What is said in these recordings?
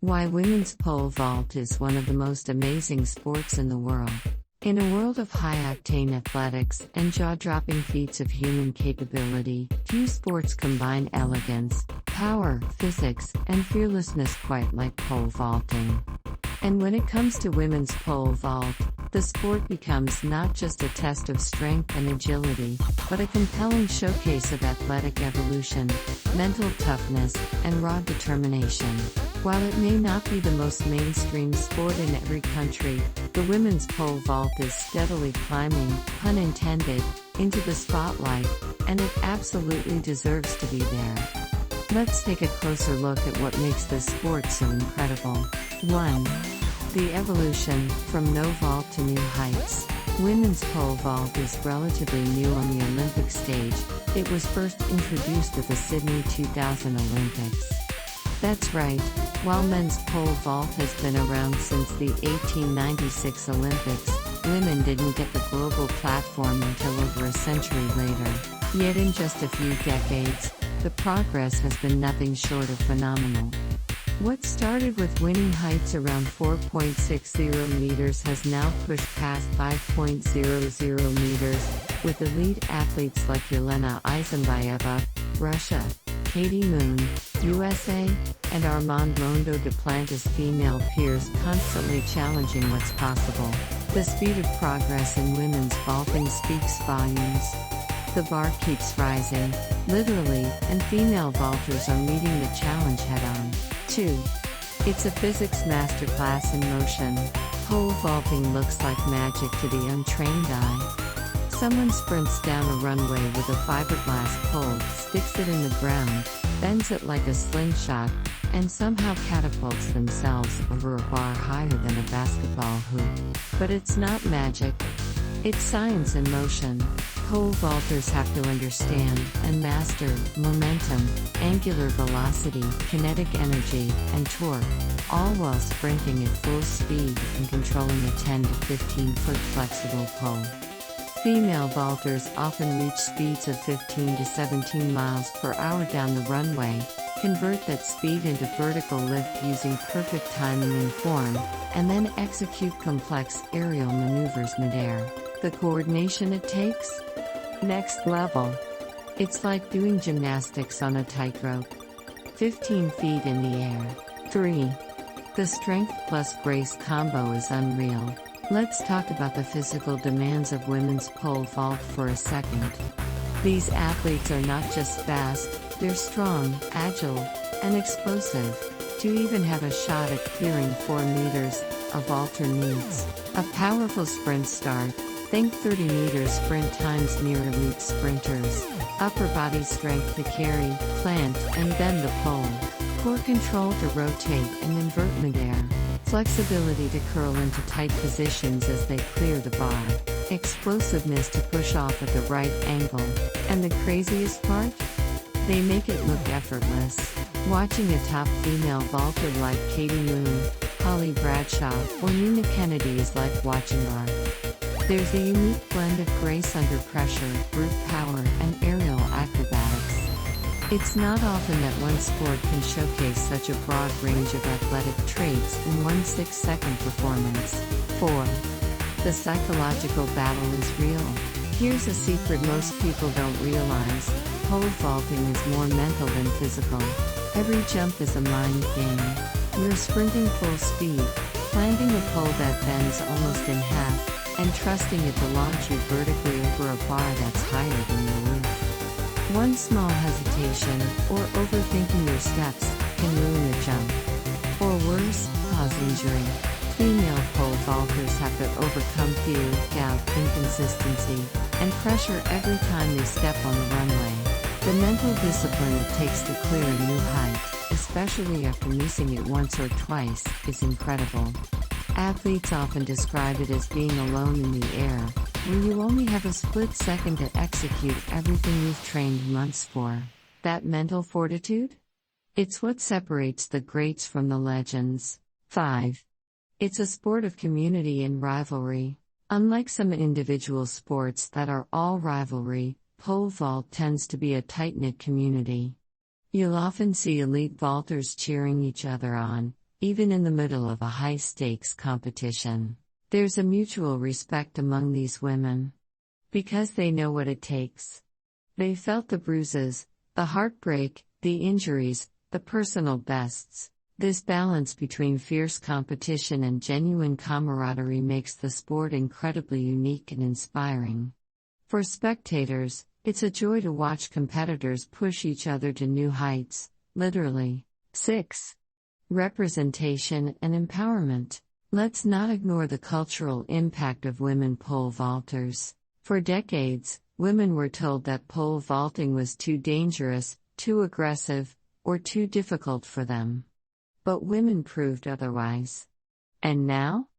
Why women's pole vault is one of the most amazing sports in the world. In a world of high-octane athletics and jaw-dropping feats of human capability, few sports combine elegance, power, physics, and fearlessness quite like pole vaulting. And when it comes to women's pole vault, the sport becomes not just a test of strength and agility, but a compelling showcase of athletic evolution, mental toughness, and raw determination. While it may not be the most mainstream sport in every country, the women's pole vault is steadily climbing, pun intended, into the spotlight, and it absolutely deserves to be there. Let's take a closer look at what makes this sport so incredible. 1. The evolution, from no vault to new heights. Women's pole vault is relatively new on the Olympic stage. It was first introduced at the Sydney 2000 Olympics. That's right, while men's pole vault has been around since the 1896 Olympics, women didn't get the global platform until over a century later. Yet in just a few decades, the progress has been nothing short of phenomenal. What started with winning heights around 4.60 meters has now pushed past 5.00 meters, with elite athletes like Yelena Isinbayeva, Russia, Katie Moon, USA, and Armand Mondo Duplantis' female peers constantly challenging what's possible. The speed of progress in women's vaulting speaks volumes. The bar keeps rising, literally, and female vaulters are meeting the challenge head-on. 2. It's a physics masterclass in motion. Pole vaulting looks like magic to the untrained eye. Someone sprints down a runway with a fiberglass pole, sticks it in the ground, bends it like a slingshot, and somehow catapults themselves over a bar higher than a basketball hoop. But it's not magic. It's science in motion. Pole vaulters have to understand and master momentum, angular velocity, kinetic energy, and torque, all while sprinting at full speed and controlling a 10 to 15 foot flexible pole. Female vaulters often reach speeds of 15 to 17 miles per hour down the runway, convert that speed into vertical lift using perfect timing and form, and then execute complex aerial maneuvers midair. The coordination it takes? Next level. It's like doing gymnastics on a tightrope. 15 feet in the air. 3. The strength plus grace combo is unreal. Let's talk about the physical demands of women's pole vault for a second. These athletes are not just fast, they're strong, agile, and explosive. To even have a shot at clearing 4 meters, a vaulter needs a powerful sprint start. Think 30 meters sprint times near elite sprinters. Upper body strength to carry, plant, and bend the pole. Core control to rotate and invert midair. Flexibility to curl into tight positions as they clear the bar. Explosiveness to push off at the right angle. And the craziest part? They make it look effortless. Watching a top female vaulter like Katie Moon, Holly Bradshaw, or Nina Kennedy is like watching art. There's a unique blend of grace under pressure, brute power, and aerial acrobatics. It's not often that one sport can showcase such a broad range of athletic traits in one 6-second performance. 4. The psychological battle is real. Here's a secret most people don't realize. Pole vaulting is more mental than physical. Every jump is a mind game. You're sprinting full speed, planting a pole that bends almost in half, and trusting it to launch you vertically over a bar that's higher than the roof. One small hesitation, or overthinking your steps, can ruin the jump. Or worse, cause injury. Female pole vaulters have to overcome fear, doubt, inconsistency, and pressure every time they step on the runway. The mental discipline it takes to clear a new height, especially after missing it once or twice, is incredible. Athletes often describe it as being alone in the air, where you only have a split second to execute everything you've trained months for. That mental fortitude? It's what separates the greats from the legends. 5. It's a sport of community and rivalry. Unlike some individual sports that are all rivalry, pole vault tends to be a tight-knit community. You'll often see elite vaulters cheering each other on, even in the middle of a high-stakes competition. There's a mutual respect among these women. Because they know what it takes. They felt the bruises, the heartbreak, the injuries, the personal bests. This balance between fierce competition and genuine camaraderie makes the sport incredibly unique and inspiring. For spectators, it's a joy to watch competitors push each other to new heights, literally. 6. Representation and empowerment. Let's not ignore the cultural impact of women pole vaulters. For decades, women were told that pole vaulting was too dangerous, too aggressive, or too difficult for them. But women proved otherwise. And now?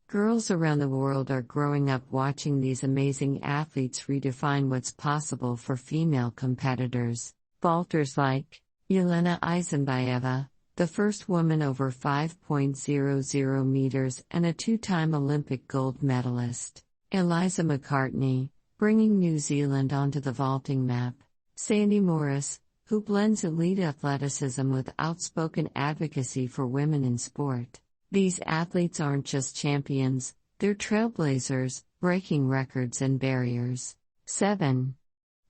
Girls around the world are growing up watching these amazing athletes redefine what's possible for female competitors. Vaulters like Yelena Isinbayeva, the first woman over 5.00 meters and a two-time Olympic gold medalist. Eliza McCartney, bringing New Zealand onto the vaulting map. Sandy Morris, who blends elite athleticism with outspoken advocacy for women in sport. These athletes aren't just champions, they're trailblazers, breaking records and barriers. 7.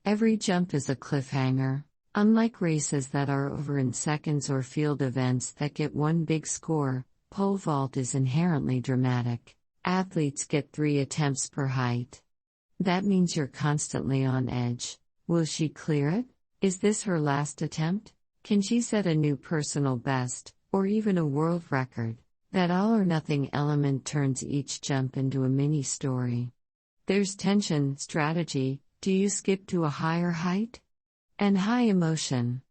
Every jump is a cliffhanger. Unlike races that are over in seconds or field events that get one big score, pole vault is inherently dramatic. Athletes get 3 attempts per height. That means you're constantly on edge. Will she clear it? Is this her last attempt? Can she set a new personal best, or even a world record? That all-or-nothing element turns each jump into a mini-story. There's tension, strategy, do you skip to a higher height? And high emotion.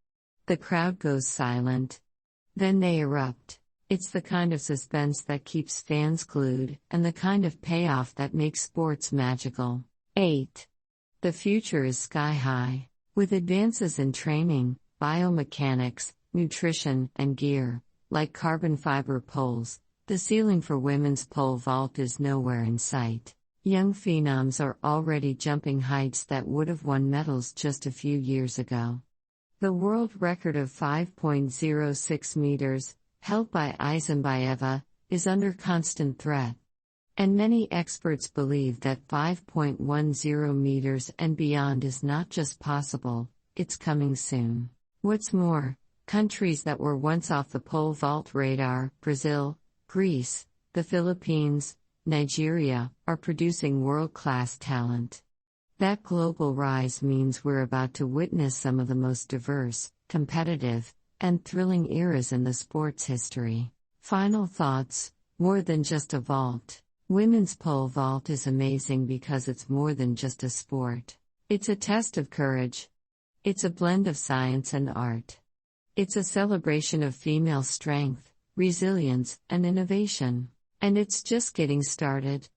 The crowd goes silent. Then they erupt. It's the kind of suspense that keeps fans glued, and the kind of payoff that makes sports magical. 8. The future is sky high. With advances in training, biomechanics, nutrition, and gear, like carbon fiber poles, the ceiling for women's pole vault is nowhere in sight. Young phenoms are already jumping heights that would have won medals just a few years ago. The world record of 5.06 meters, held by Isinbayeva, is under constant threat. And many experts believe that 5.10 meters and beyond is not just possible, it's coming soon. What's more, countries that were once off the pole vault radar, Brazil, Greece, the Philippines, Nigeria, are producing world-class talent. That global rise means we're about to witness some of the most diverse, competitive, and thrilling eras in the sport's history. Final thoughts: more than just a vault. Women's pole vault is amazing because it's more than just a sport. It's a test of courage. It's a blend of science and art. It's a celebration of female strength, resilience, and innovation. And it's just getting started.